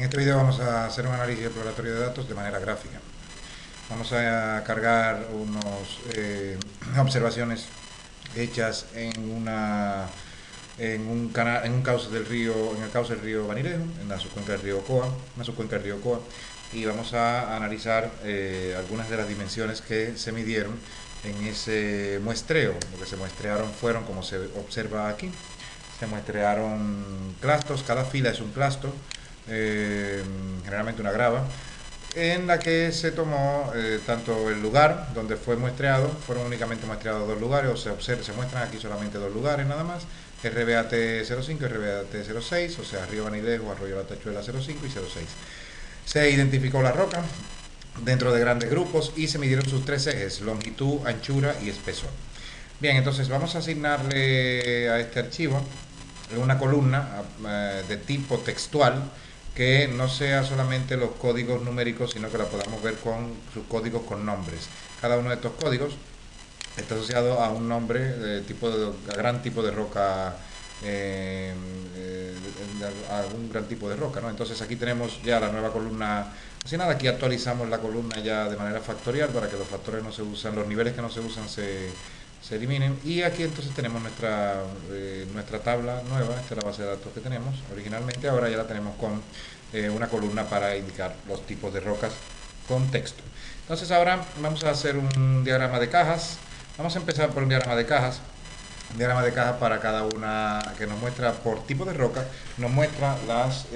En este video vamos a hacer un análisis exploratorio de datos de manera gráfica. Vamos a cargar unas observaciones hechas en un cauce del río, en el cauce del río Banilejo, en la subcuenca del río Ocoa, una subcuenca del río Ocoa, y vamos a analizar algunas de las dimensiones que se midieron en ese muestreo. Lo que se muestrearon fueron, como se observa aquí, se muestrearon clastos, cada fila es un clasto, generalmente una grava, en la que se tomó tanto el lugar donde fue muestreado, fueron únicamente muestreados dos lugares, se muestran aquí solamente dos lugares nada más, RBAT 05 y RBAT 06, o sea, Río Banilejo, Arroyo La Tachuela 05 y 06. Se identificó la roca dentro de grandes grupos y se midieron sus tres ejes: longitud, anchura y espesor. Bien, entonces vamos a asignarle a este archivo una columna de tipo textual que no sea solamente los códigos numéricos, sino que la podamos ver con sus códigos con nombres. Cada uno de estos códigos está asociado a un nombre a gran tipo de roca, a un gran tipo de roca, ¿no? Entonces aquí tenemos ya la nueva columna asignada. Aquí actualizamos la columna ya de manera factorial para que los factores no se usan, los niveles que no se usan se eliminen. Y aquí entonces tenemos nuestra tabla nueva. Esta es la base de datos que tenemos originalmente. Ahora ya la tenemos con una columna para indicar los tipos de rocas con texto. Entonces ahora vamos a hacer un diagrama de cajas. Vamos a empezar por un diagrama de cajas. Un diagrama de cajas para cada una, que nos muestra por tipo de roca, nos muestra las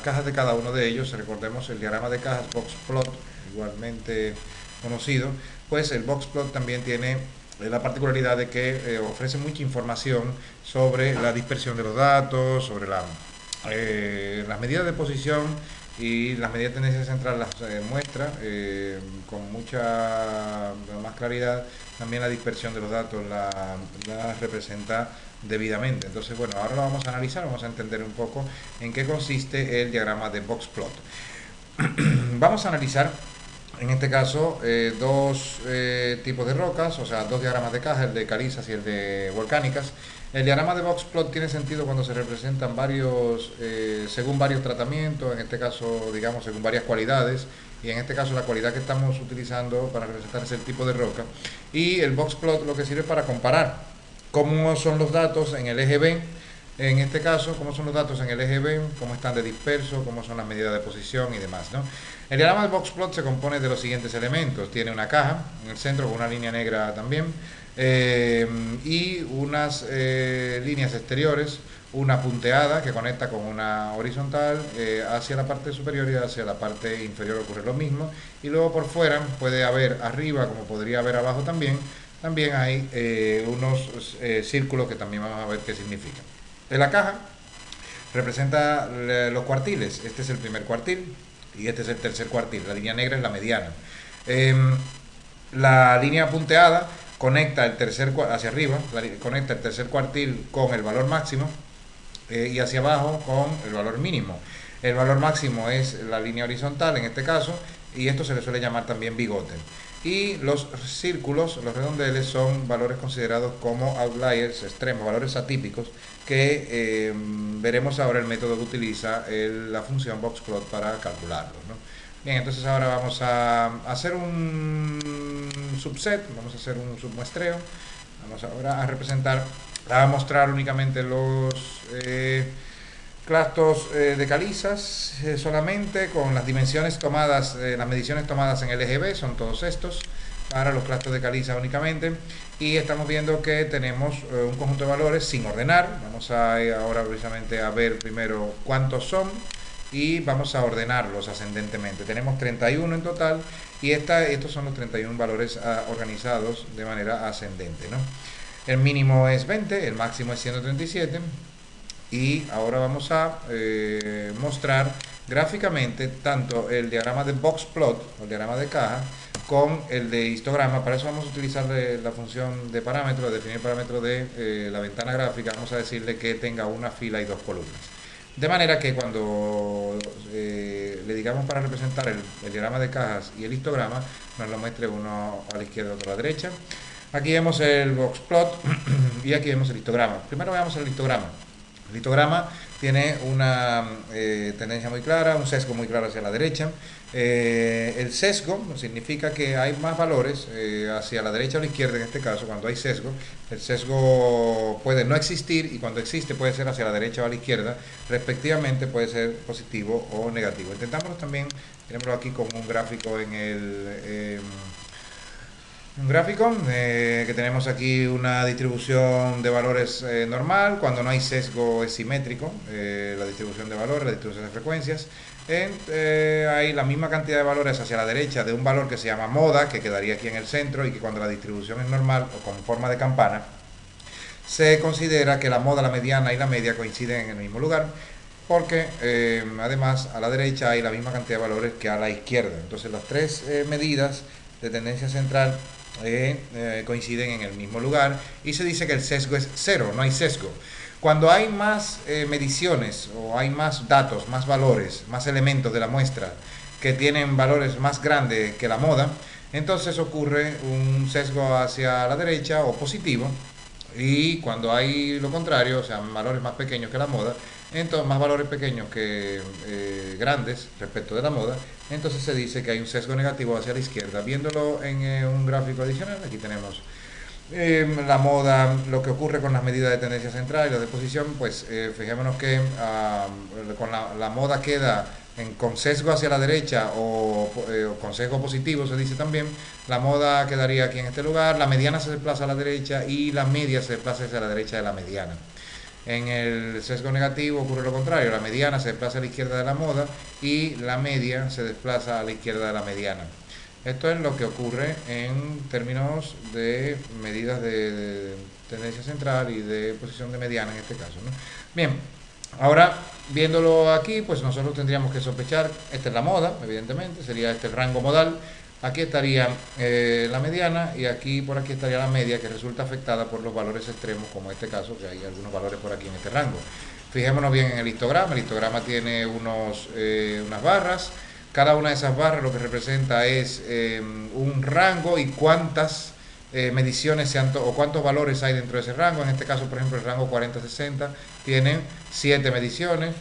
cajas de cada uno de ellos. Recordemos el diagrama de cajas boxplot, igualmente conocido. Pues el boxplot también tiene la particularidad de que ofrece mucha información sobre la dispersión de los datos, sobre las medidas de posición y las medidas de tendencia central. Las muestra con mucha más claridad. También la dispersión de los datos la representa debidamente. Entonces, bueno, ahora lo vamos a analizar, vamos a entender un poco en qué consiste el diagrama de boxplot. Vamos a analizar en este caso dos tipos de rocas, o sea, dos diagramas de caja, el de calizas y el de volcánicas. El diagrama de boxplot tiene sentido cuando se representan según varios tratamientos, en este caso, digamos, según varias cualidades, y en este caso la cualidad que estamos utilizando para representar es el tipo de roca. Y el boxplot lo que sirve para comparar cómo son los datos en el eje B. En este caso, cómo son los datos en el eje B, cómo están de disperso, cómo son las medidas de posición y demás, ¿no? El diagrama del boxplot se compone de los siguientes elementos. Tiene una caja en el centro con una línea negra también, y unas líneas exteriores, una punteada que conecta con una horizontal hacia la parte superior, y hacia la parte inferior ocurre lo mismo. Y luego por fuera puede haber arriba, como podría haber abajo también hay unos círculos que también vamos a ver qué significan. En la caja representa los cuartiles. Este es el primer cuartil y este es el tercer cuartil. La línea negra es la mediana. La línea punteada conecta hacia arriba, conecta el tercer cuartil con el valor máximo, y hacia abajo con el valor mínimo. El valor máximo es la línea horizontal en este caso, y esto se le suele llamar también bigote. Y los círculos, los redondeles, son valores considerados como outliers extremos, valores atípicos, que veremos ahora el método que utiliza la función boxplot para calcularlos, ¿no? Bien, entonces ahora vamos a hacer un subset, vamos a hacer un submuestreo. Vamos ahora a mostrar únicamente los clastos de calizas solamente, con las dimensiones tomadas, las mediciones tomadas en el eje B, son todos estos, para los clastos de caliza únicamente. Y estamos viendo que tenemos un conjunto de valores sin ordenar. Vamos a ir ahora precisamente a ver primero cuántos son, y vamos a ordenarlos ascendentemente. Tenemos 31 en total, y estos son los 31 valores organizados de manera ascendente, ¿no? El mínimo es 20, el máximo es 137. Y ahora vamos a mostrar gráficamente tanto el diagrama de boxplot, o el diagrama de caja, con el de histograma. Para eso vamos a utilizar la función de parámetro, de definir parámetro de la ventana gráfica. Vamos a decirle que tenga una fila y dos columnas. De manera que cuando le digamos para representar el diagrama de cajas y el histograma, nos lo muestre uno a la izquierda y otro a la derecha. Aquí vemos el boxplot y aquí vemos el histograma. Primero veamos el histograma. El histograma tiene una tendencia muy clara, un sesgo muy claro hacia la derecha. El sesgo significa que hay más valores hacia la derecha o la izquierda. En este caso, cuando hay sesgo, el sesgo puede no existir, y cuando existe puede ser hacia la derecha o a la izquierda, respectivamente. Puede ser positivo o negativo. Intentamos también, tenemos aquí como un gráfico en un gráfico que tenemos aquí una distribución de valores normal. Cuando no hay sesgo es simétrico, la distribución de valores, la distribución de frecuencias. Hay la misma cantidad de valores hacia la derecha de un valor que se llama moda, que quedaría aquí en el centro, y que cuando la distribución es normal o con forma de campana, se considera que la moda, la mediana y la media coinciden en el mismo lugar, porque además a la derecha hay la misma cantidad de valores que a la izquierda. Entonces las tres medidas de tendencia central coinciden en el mismo lugar, y se dice que el sesgo es cero, no hay sesgo. Cuando hay más mediciones, o hay más datos, más valores, más elementos de la muestra que tienen valores más grandes que la moda, entonces ocurre un sesgo hacia la derecha o positivo. Y cuando hay lo contrario, o sea, valores más pequeños que la moda, entonces más valores pequeños que grandes respecto de la moda, entonces se dice que hay un sesgo negativo hacia la izquierda. Viéndolo en un gráfico adicional, aquí tenemos la moda, lo que ocurre con las medidas de tendencia central y las de posición. Pues fijémonos que con la moda queda con sesgo hacia la derecha, o con sesgo positivo se dice también. La moda quedaría aquí en este lugar, la mediana se desplaza a la derecha y la media se desplaza hacia la derecha de la mediana. En el sesgo negativo ocurre lo contrario, la mediana se desplaza a la izquierda de la moda y la media se desplaza a la izquierda de la mediana. Esto es lo que ocurre en términos de medidas de tendencia central y de posición de mediana en este caso, ¿no? Bien, ahora viéndolo aquí, pues nosotros tendríamos que sospechar, esta es la moda, evidentemente, sería este el rango modal. Aquí estaría la mediana, y aquí por aquí estaría la media, que resulta afectada por los valores extremos, como en este caso, que hay algunos valores por aquí en este rango. Fijémonos bien en el histograma tiene unas barras. Cada una de esas barras lo que representa es un rango y cuántas mediciones o cuántos valores hay dentro de ese rango. En este caso, por ejemplo, el rango 40-60 tiene 7 mediciones,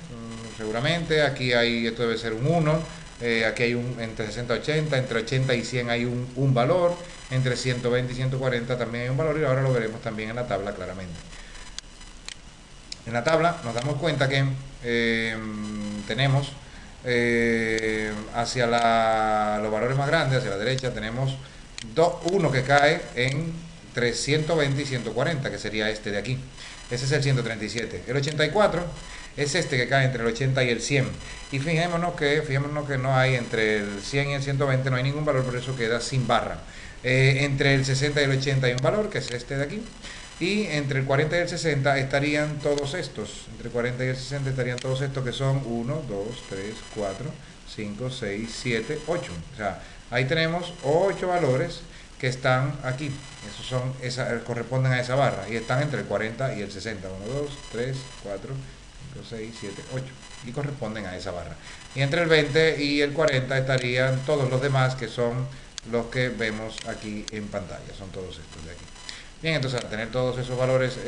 seguramente. Aquí hay, esto debe ser un 1. Aquí hay entre 60 y 80, entre 80 y 100 hay un valor, entre 120 y 140 también hay un valor, y ahora lo veremos también en la tabla claramente. En la tabla nos damos cuenta que tenemos hacia los valores más grandes, hacia la derecha, tenemos uno que cae entre 120 y 140, que sería este de aquí. Ese es el 137. El 84 es este que cae entre el 80 y el 100. Y fijémonos que no hay entre el 100 y el 120, no hay ningún valor, por eso queda sin barra. Entre el 60 y el 80 hay un valor, que es este de aquí. Y entre el 40 y el 60 estarían todos estos. Entre el 40 y el 60 estarían todos estos, que son 1, 2, 3, 4, 5, 6, 7, 8. O sea, ahí tenemos 8 valores que están aquí. Esos corresponden a esa barra. Y están entre el 40 y el 60. 1, 2, 3, 4, 5, 6, 7, 8. Y corresponden a esa barra. Y entre el 20 y el 40 estarían todos los demás, que son los que vemos aquí en pantalla. Son todos estos de aquí. Bien, entonces al tener todos esos valores,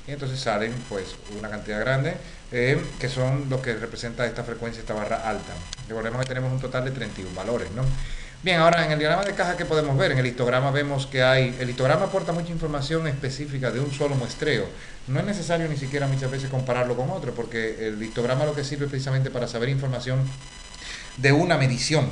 y entonces salen pues una cantidad grande, que son los que representa esta frecuencia, esta barra alta. Recordemos que tenemos un total de 31 valores, ¿no? Bien, ahora en el diagrama de caja, ¿qué podemos ver? En el histograma vemos que el histograma aporta mucha información específica de un solo muestreo. No es necesario ni siquiera muchas veces compararlo con otro, porque el histograma lo que sirve precisamente para saber información de una medición,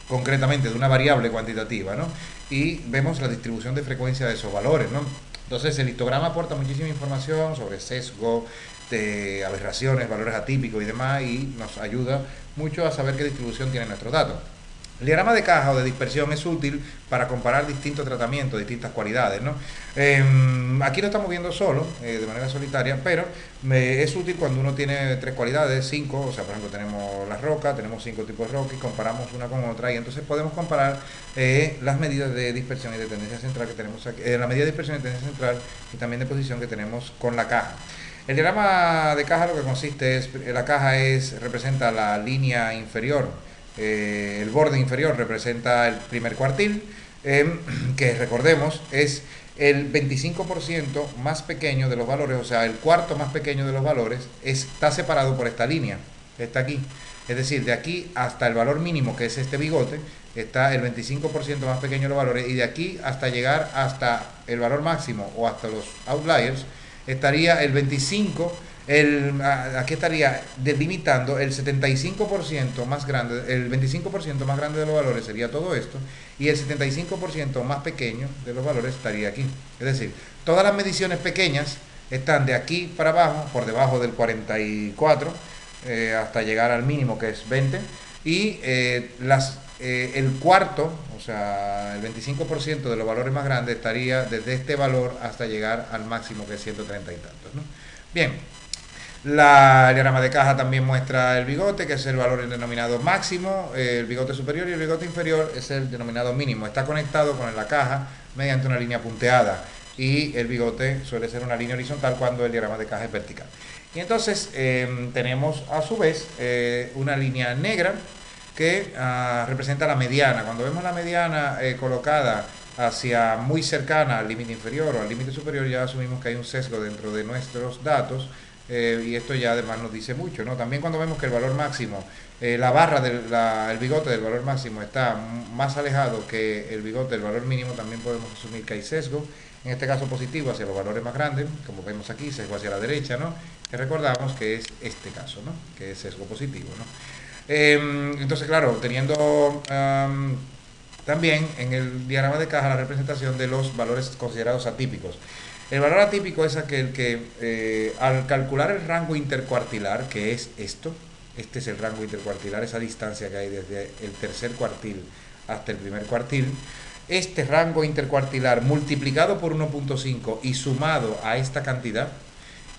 concretamente de una variable cuantitativa, ¿no? Y vemos la distribución de frecuencia de esos valores, ¿no? Entonces el histograma aporta muchísima información sobre sesgo, de aberraciones, valores atípicos y demás, y nos ayuda mucho a saber qué distribución tienen nuestros datos. El diagrama de caja o de dispersión es útil para comparar distintos tratamientos, distintas cualidades, ¿no? Aquí lo estamos viendo solo, de manera solitaria, pero es útil cuando uno tiene 3 cualidades, 5, o sea, por ejemplo, tenemos las rocas, tenemos 5 tipos de rocas, y comparamos una con otra, y entonces podemos comparar las medidas de dispersión y de tendencia central que tenemos aquí, la medida de dispersión y tendencia central y también de posición que tenemos con la caja. El diagrama de caja lo que consiste es, la caja representa la línea inferior, el borde inferior representa el primer cuartil, que recordemos es el 25% más pequeño de los valores, o sea, el cuarto más pequeño de los valores, está separado por esta línea, está aquí. Es decir, de aquí hasta el valor mínimo, que es este bigote, está el 25% más pequeño de los valores, y de aquí hasta llegar hasta el valor máximo o hasta los outliers, estaría el 25%. Aquí estaría delimitando el 75% más grande, el 25% más grande de los valores sería todo esto, y el 75% más pequeño de los valores estaría aquí. Es decir, todas las mediciones pequeñas están de aquí para abajo, por debajo del 44, hasta llegar al mínimo, que es 20, y el cuarto, o sea, el 25% de los valores más grandes estaría desde este valor hasta llegar al máximo, que es 130 y tantos, ¿no? Bien. El diagrama de caja también muestra el bigote, que es el valor denominado máximo, el bigote superior, y el bigote inferior es el denominado mínimo. Está conectado con la caja mediante una línea punteada, y el bigote suele ser una línea horizontal cuando el diagrama de caja es vertical. Y entonces tenemos a su vez una línea negra que representa la mediana. Cuando vemos la mediana colocada hacia muy cercana al límite inferior o al límite superior, ya asumimos que hay un sesgo dentro de nuestros datos. Y esto ya además nos dice mucho, ¿no? También cuando vemos que el valor máximo, la barra el bigote del valor máximo está más alejado que el bigote del valor mínimo, también podemos asumir que hay sesgo, en este caso positivo hacia los valores más grandes, como vemos aquí, sesgo hacia la derecha, ¿no? Que recordamos que es este caso, ¿no? Que es sesgo positivo, ¿no? Entonces, claro, teniendo también en el diagrama de caja la representación de los valores considerados atípicos. El valor atípico es aquel que al calcular el rango intercuartilar, que es esto, este es el rango intercuartilar, esa distancia que hay desde el tercer cuartil hasta el primer cuartil, este rango intercuartilar multiplicado por 1.5 y sumado a esta cantidad,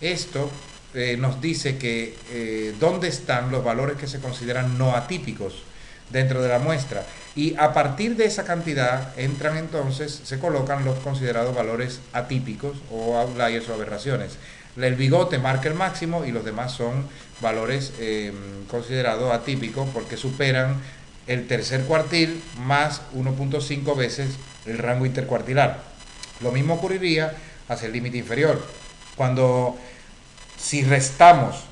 esto nos dice que dónde están los valores que se consideran no atípicos dentro de la muestra, y a partir de esa cantidad entran entonces, se colocan los considerados valores atípicos o outliers o aberraciones. El bigote marca el máximo y los demás son valores considerados atípicos porque superan el tercer cuartil más 1.5 veces el rango intercuartilar. Lo mismo ocurriría hacia el límite inferior. Si restamos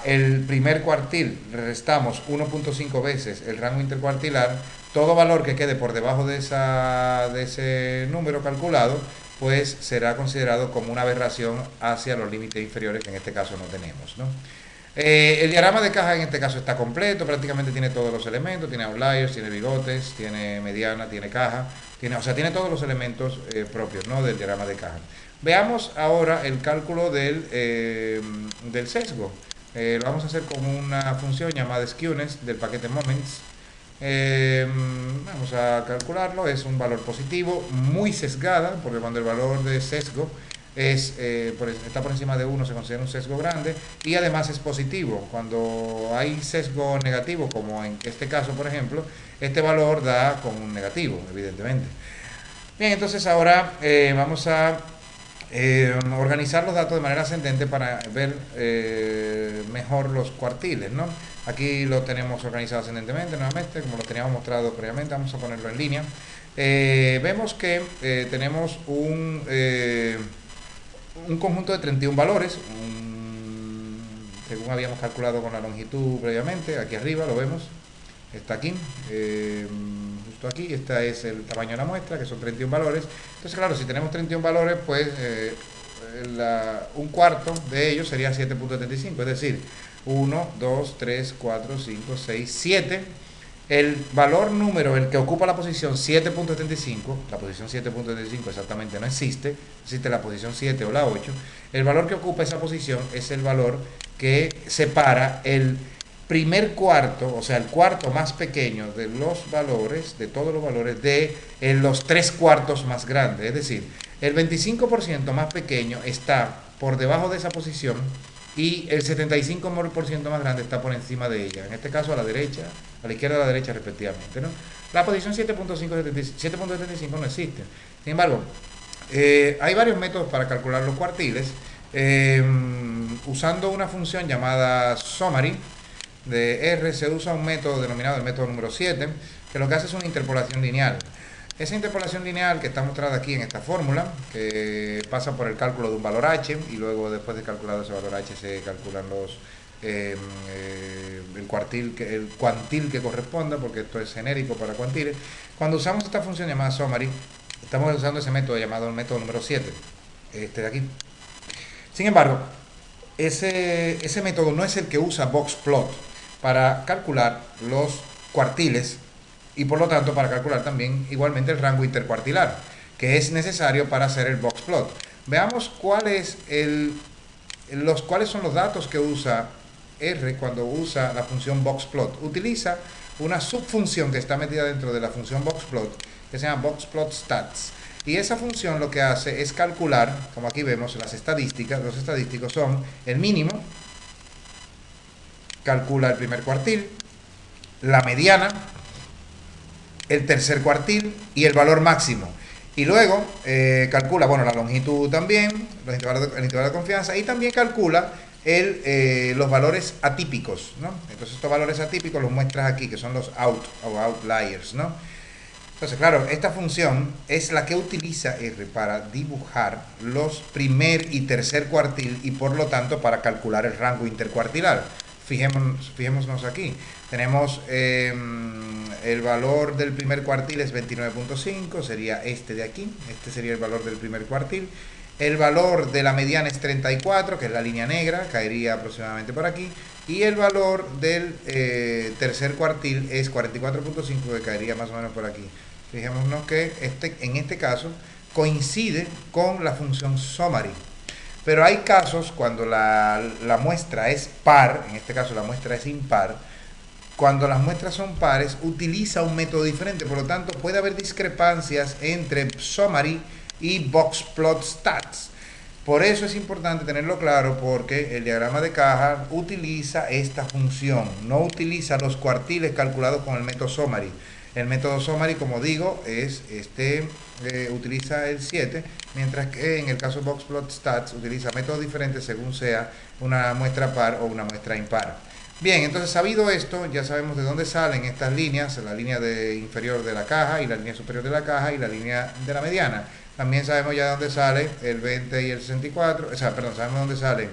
el primer cuartil, restamos 1.5 veces el rango intercuartilar, todo valor que quede por debajo de ese número calculado, pues será considerado como una aberración hacia los límites inferiores, que en este caso no tenemos, ¿no? El diagrama de caja en este caso está completo, prácticamente tiene todos los elementos, tiene outliers, tiene bigotes, tiene mediana, tiene caja, tiene todos los elementos propios, ¿no?, del diagrama de caja. Veamos ahora el cálculo del sesgo. Lo vamos a hacer con una función llamada skewness del paquete moments. Vamos a calcularlo, es un valor positivo, muy sesgada, porque cuando el valor de sesgo está por encima de 1 se considera un sesgo grande, y además es positivo. Cuando hay sesgo negativo, como en este caso por ejemplo, este valor da con un negativo, evidentemente. Bien, entonces ahora vamos a organizar los datos de manera ascendente para ver mejor los cuartiles, ¿no? Aquí lo tenemos organizado ascendentemente nuevamente, como lo teníamos mostrado previamente. Vamos a ponerlo en línea. Vemos que tenemos un conjunto de 31 valores, según habíamos calculado con la longitud previamente. Aquí arriba lo vemos, está aquí, justo aquí. Este es el tamaño de la muestra, que son 31 valores. Entonces, claro, si tenemos 31 valores, pues un cuarto de ellos sería 7.75, es decir, 1, 2, 3, 4, 5, 6, 7. El valor número, el que ocupa la posición 7.75, la posición 7.75 exactamente no existe, existe la posición 7 o la 8. El valor que ocupa esa posición es el valor que separa el primer cuarto, o sea, el cuarto más pequeño de los valores, de todos los valores, de los 3 cuartos más grandes. Es decir, el 25% más pequeño está por debajo de esa posición y el 75% más grande está por encima de ella. En este caso a la derecha, a la izquierda y a la derecha respectivamente, ¿no? La posición 7.75 no existe. Sin embargo, hay varios métodos para calcular los cuartiles. Usando una función llamada summary de R, se usa un método denominado el método número 7, que lo que hace es una interpolación lineal. Esa interpolación lineal que está mostrada aquí en esta fórmula, que pasa por el cálculo de un valor h, y luego después de calculado ese valor h se calculan el cuantil que corresponda, porque esto es genérico para cuantiles. Cuando usamos esta función llamada summary, estamos usando ese método llamado el método número 7, este de aquí. Sin embargo, ese método no es el que usa boxplot para calcular los cuartiles y por lo tanto para calcular también igualmente el rango intercuartilar, que es necesario para hacer el boxplot. Veamos cuáles son los datos que usa R cuando usa la función boxplot. Utiliza una subfunción que está metida dentro de la función boxplot, que se llama boxplotstats. Y esa función lo que hace es calcular, como aquí vemos, las estadísticas. Los estadísticos son el mínimo, calcula el primer cuartil, la mediana, el tercer cuartil y el valor máximo. Y luego calcula, bueno, la longitud también, el intervalo de confianza, y también calcula los valores atípicos, ¿no? Entonces estos valores atípicos los muestras aquí, que son los outliers, ¿no? Entonces, claro, esta función es la que utiliza R para dibujar los primer y tercer cuartil y por lo tanto para calcular el rango intercuartilar. Fijémonos aquí. Tenemos el valor del primer cuartil es 29.5, sería este de aquí. Este sería el valor del primer cuartil. El valor de la mediana es 34, que es la línea negra, caería aproximadamente por aquí. Y el valor del tercer cuartil es 44.5, que caería más o menos por aquí. Fijémonos que en este caso coincide con la función summary. Pero hay casos cuando la muestra es par, en este caso la muestra es impar. Cuando las muestras son pares, utiliza un método diferente. Por lo tanto, puede haber discrepancias entre summary y boxplotstats. Por eso es importante tenerlo claro, porque el diagrama de caja utiliza esta función, no utiliza los cuartiles calculados con el método summary. El método summary, como digo, es utiliza el 7, mientras que en el caso de boxplotstats utiliza métodos diferentes según sea una muestra par o una muestra impar. Bien, entonces sabido esto, ya sabemos de dónde salen estas líneas, la línea inferior de la caja y la línea superior de la caja y la línea de la mediana. También sabemos ya de dónde sale el 20 y el 64, sabemos dónde sale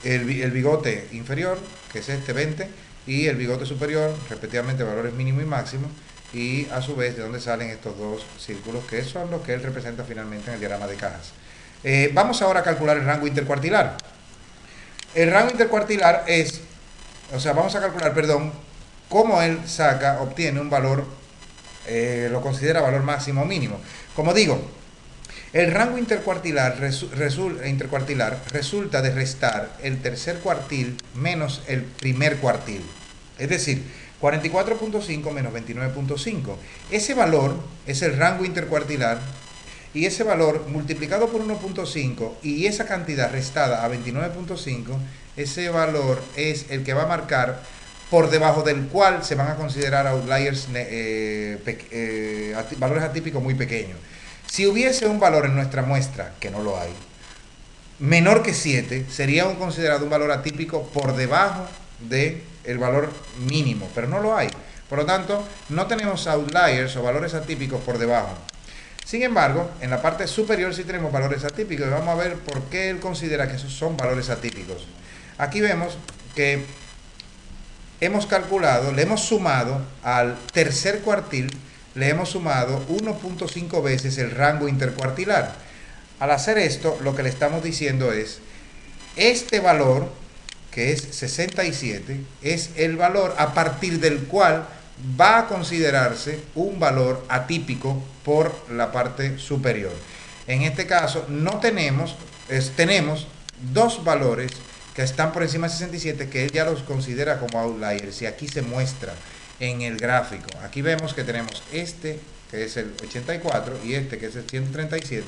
el bigote inferior, que es este 20, y el bigote superior, respectivamente valores mínimo y máximo, y a su vez de dónde salen estos dos círculos, que son los que él representa finalmente en el diagrama de cajas. Vamos ahora a calcular el rango intercuartilar. El rango intercuartilar vamos a calcular, cómo él obtiene un valor, lo considera valor máximo o mínimo. Como digo, el rango intercuartilar resulta de restar el tercer cuartil menos el primer cuartil. Es decir, 44.5 menos 29.5. Ese valor es el rango intercuartilar y ese valor multiplicado por 1.5 y esa cantidad restada a 29.5, ese valor es el que va a marcar por debajo del cual se van a considerar outliers, valores atípicos muy pequeños. Si hubiese un valor en nuestra muestra, que no lo hay, menor que 7, sería considerado un valor atípico por debajo del valor mínimo, pero no lo hay. Por lo tanto, no tenemos outliers o valores atípicos por debajo. Sin embargo, en la parte superior sí tenemos valores atípicos y vamos a ver por qué él considera que esos son valores atípicos. Aquí vemos que hemos calculado, le hemos sumado al tercer cuartil, le hemos sumado 1.5 veces el rango intercuartilar. Al hacer esto, lo que le estamos diciendo es, este valor, que es 67, es el valor a partir del cual va a considerarse un valor atípico por la parte superior. En este caso no tenemos dos valores que están por encima de 67 que él ya los considera como outliers y aquí se muestra en el gráfico. Aquí vemos que tenemos este que es el 84 y este que es el 137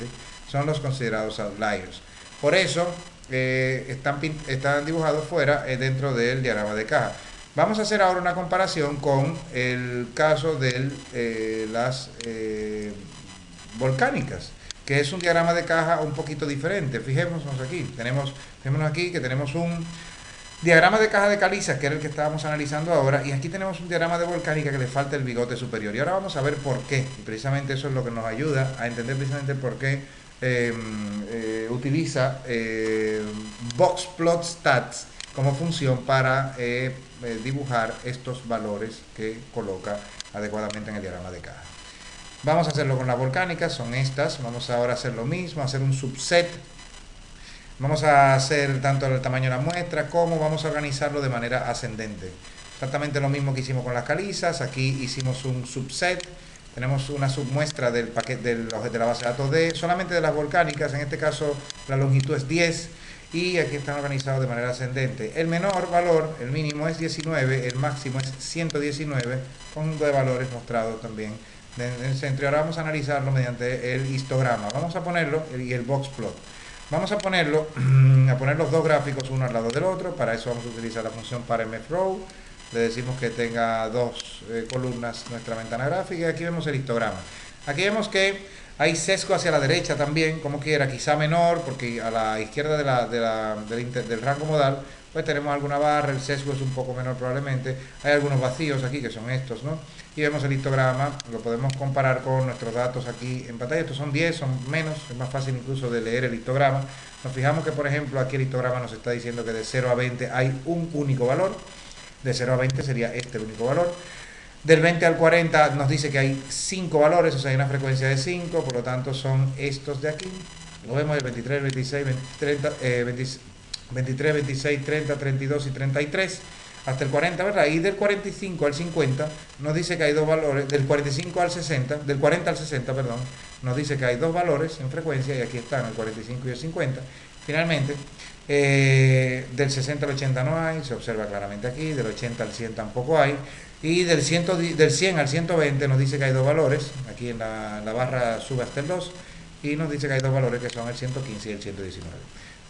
son los considerados outliers. Por eso están dibujados fuera dentro del diagrama de caja. Vamos a hacer ahora una comparación con el caso de las volcánicas, que es un diagrama de caja un poquito diferente. Fijémonos aquí, fijémonos aquí que tenemos Diagrama de caja de calizas, que era el que estábamos analizando ahora, y aquí tenemos un diagrama de volcánica que le falta el bigote superior. Y ahora vamos a ver por qué. Y precisamente eso es lo que nos ayuda a entender precisamente por qué utiliza boxplotstats como función para dibujar estos valores que coloca adecuadamente en el diagrama de caja. Vamos a hacerlo con las volcánicas, son estas. Vamos ahora a hacer lo mismo, hacer un subset. Vamos a hacer tanto el tamaño de la muestra como vamos a organizarlo de manera ascendente. Exactamente lo mismo que hicimos con las calizas. Aquí hicimos un subset. Tenemos una submuestra del paquete de la base de datos D, solamente de las volcánicas. En este caso la longitud es 10 y aquí están organizados de manera ascendente. El menor valor, el mínimo es 19, el máximo es 119, conjunto de valores mostrados también en el centro. Y ahora vamos a analizarlo mediante el histograma. Vamos a ponerlo y el boxplot. Vamos a ponerlo, a poner los dos gráficos uno al lado del otro. Para eso vamos a utilizar la función paremfrow. Le decimos que tenga dos columnas nuestra ventana gráfica y aquí vemos el histograma. Aquí vemos que hay sesgo hacia la derecha también, como quiera, quizá menor, porque a la izquierda del rango modal pues tenemos alguna barra, el sesgo es un poco menor probablemente, hay algunos vacíos aquí que son estos, ¿no? Y vemos el histograma, lo podemos comparar con nuestros datos aquí en pantalla. Estos son 10, son menos, es más fácil incluso de leer el histograma. Nos fijamos que por ejemplo aquí el histograma nos está diciendo que de 0 a 20 hay un único valor, de 0 a 20 sería este el único valor. Del 20 al 40 nos dice que hay 5 valores, o sea hay una frecuencia de 5, por lo tanto son estos de aquí. Lo vemos el 23, 26, 30, 23, 26, 30, 32 y 33 hasta el 40, ¿verdad? Y del 45 al 50 nos dice que hay dos valores, del 45 al 60, del 40 al 60, perdón, nos dice que hay dos valores en frecuencia y aquí están el 45 y el 50. Finalmente, del 60 al 80 no hay, se observa claramente aquí, del 80 al 100 tampoco hay, y del 100 al 120 nos dice que hay dos valores, aquí en la barra sube hasta el 2, y nos dice que hay dos valores que son el 115 y el 119.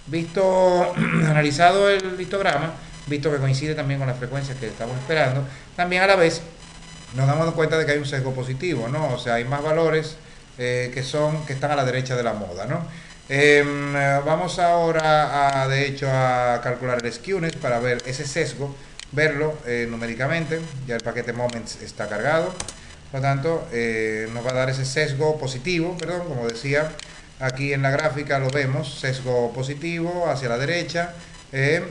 Visto, analizado el histograma, visto que coincide también con las frecuencias que estamos esperando, también a la vez nos damos cuenta de que hay un sesgo positivo, ¿no? O sea, hay más valores que están a la derecha de la moda, ¿no? Vamos ahora de hecho a calcular el skewness para ver ese sesgo, verlo numéricamente. Ya el paquete moments está cargado, por lo tanto nos va a dar ese sesgo positivo, perdón, como decía. Aquí en la gráfica lo vemos, sesgo positivo hacia la derecha,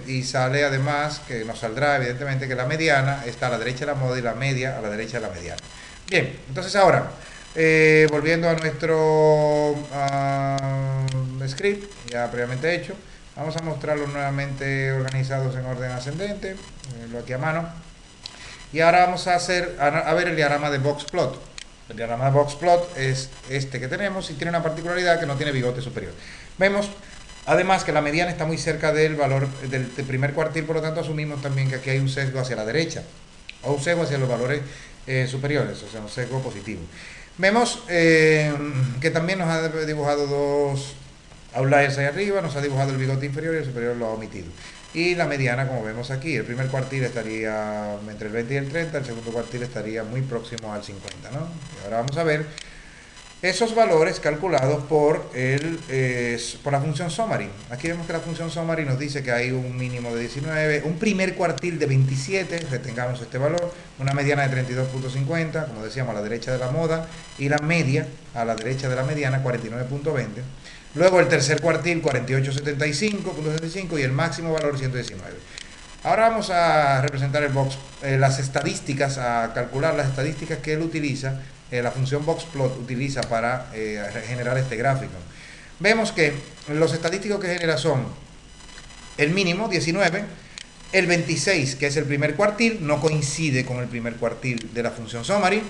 y sale además, que nos saldrá evidentemente que la mediana está a la derecha de la moda y la media a la derecha de la mediana. Bien, entonces ahora, volviendo a nuestro script ya previamente hecho, vamos a mostrarlo nuevamente organizados en orden ascendente, lo aquí a mano, y ahora vamos a ver el diagrama de boxplot. El diagrama de boxplot es este que tenemos y tiene una particularidad que no tiene bigote superior. Vemos además que la mediana está muy cerca del valor del primer cuartil, por lo tanto asumimos también que aquí hay un sesgo hacia la derecha o un sesgo hacia los valores superiores, o sea, un sesgo positivo. Vemos que también nos ha dibujado dos outliers ahí arriba, nos ha dibujado el bigote inferior y el superior lo ha omitido. Y la mediana, como vemos aquí, el primer cuartil estaría entre el 20 y el 30, el segundo cuartil estaría muy próximo al 50, ¿no? Y ahora vamos a ver esos valores calculados por la función summary. Aquí vemos que la función summary nos dice que hay un mínimo de 19, un primer cuartil de 27, retengamos este valor, una mediana de 32.50, como decíamos, a la derecha de la moda, y la media, a la derecha de la mediana, 49.20. Luego el tercer cuartil 48.75.75 y el máximo valor 119. Ahora vamos a representar las estadísticas, a calcular las estadísticas que él utiliza, la función boxplot utiliza para generar este gráfico. Vemos que los estadísticos que genera son el mínimo 19, el 26 que es el primer cuartil, no coincide con el primer cuartil de la función summary,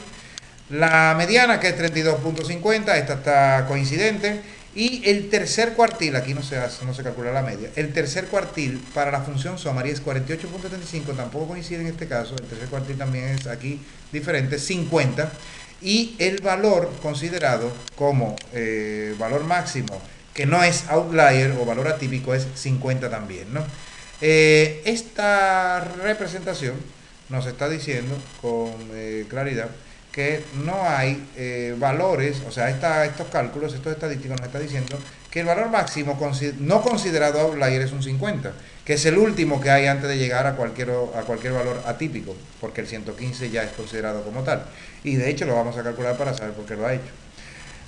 la mediana que es 32.50, esta está coincidente. Y el tercer cuartil, aquí no se calcula la media, el tercer cuartil para la función summary es 48.75, tampoco coincide en este caso, el tercer cuartil también es aquí diferente, 50, y el valor considerado como valor máximo, que no es outlier o valor atípico, es 50 también, ¿no? Esta representación nos está diciendo con claridad que no hay valores, o sea, estos cálculos, estos estadísticos nos está diciendo que el valor máximo no considerado outlier es un 50, que es el último que hay antes de llegar a cualquier valor atípico, porque el 115 ya es considerado como tal. Y de hecho lo vamos a calcular para saber por qué lo ha hecho.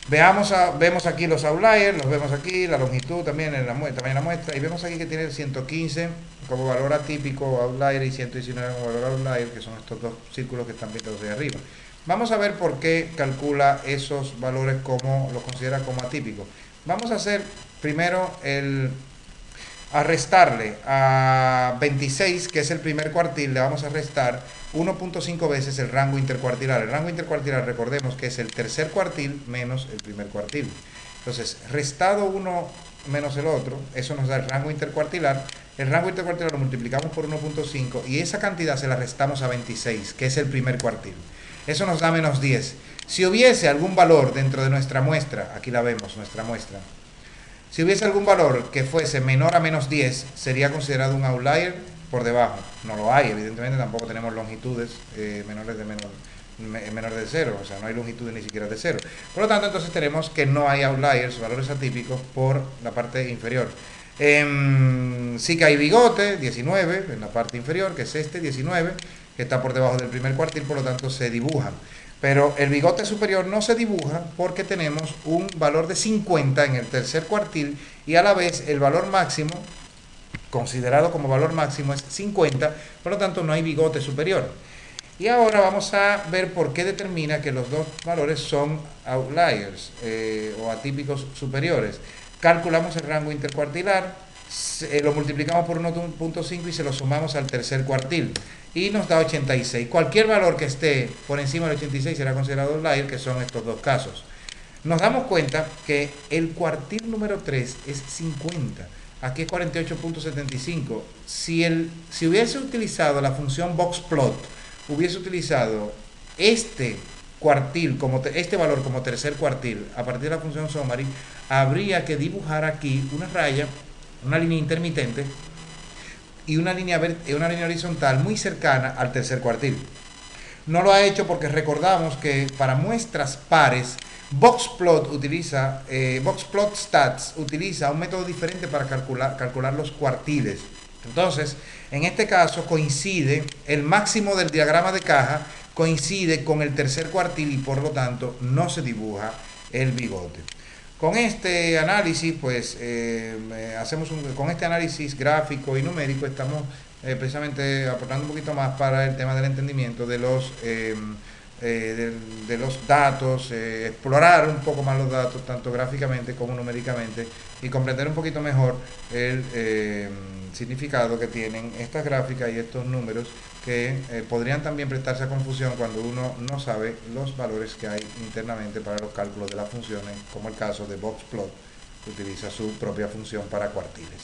Vemos aquí los outliers, los vemos aquí, la longitud también en la muestra, y vemos aquí que tiene el 115 como valor atípico outlier y 119 como valor outlier, que son estos dos círculos que están pintados ahí arriba. Vamos a ver por qué calcula esos valores como los considera como atípicos. Vamos a hacer primero a restarle a 26, que es el primer cuartil, le vamos a restar 1.5 veces el rango intercuartilar. El rango intercuartilar, recordemos que es el tercer cuartil menos el primer cuartil. Entonces, restado uno menos el otro, eso nos da el rango intercuartilar. El rango intercuartilar lo multiplicamos por 1.5 y esa cantidad se la restamos a 26, que es el primer cuartil. Eso nos da menos 10. Si hubiese algún valor dentro de nuestra muestra, aquí la vemos, nuestra muestra, si hubiese algún valor que fuese menor a menos 10, sería considerado un outlier por debajo. No lo hay, evidentemente tampoco tenemos longitudes menores de 0, o sea, no hay longitudes ni siquiera de 0. Por lo tanto, entonces tenemos que no hay outliers, valores atípicos, por la parte inferior. Sí que hay bigote, 19, en la parte inferior, que es este, 19, que está por debajo del primer cuartil, por lo tanto se dibujan. Pero el bigote superior no se dibuja porque tenemos un valor de 50 en el tercer cuartil y a la vez el valor máximo, considerado como valor máximo, es 50, por lo tanto no hay bigote superior. Y ahora vamos a ver por qué determina que los dos valores son outliers o atípicos superiores. Calculamos el rango intercuartilar, lo multiplicamos por 1.5 y se lo sumamos al tercer cuartil y nos da 86. Cualquier valor que esté por encima del 86 será considerado outlier, que son estos dos casos. Nos damos cuenta que el cuartil número 3 es 50, aquí es 48.75. Si hubiese utilizado la función boxplot, hubiese utilizado este cuartil este valor como tercer cuartil a partir de la función summary, habría que dibujar aquí una raya, una línea intermitente y una línea horizontal muy cercana al tercer cuartil. No lo ha hecho porque recordamos que para muestras pares boxplot stats utiliza un método diferente para calcular los cuartiles. Entonces, en este caso coincide el máximo del diagrama de caja coincide con el tercer cuartil y por lo tanto no se dibuja el bigote. Con este análisis, pues, con este análisis gráfico y numérico estamos precisamente aportando un poquito más para el tema del entendimiento de los datos, explorar un poco más los datos, tanto gráficamente como numéricamente, y comprender un poquito mejor el significado que tienen estas gráficas y estos números que podrían también prestarse a confusión cuando uno no sabe los valores que hay internamente para los cálculos de las funciones, como el caso de boxplot, que utiliza su propia función para cuartiles.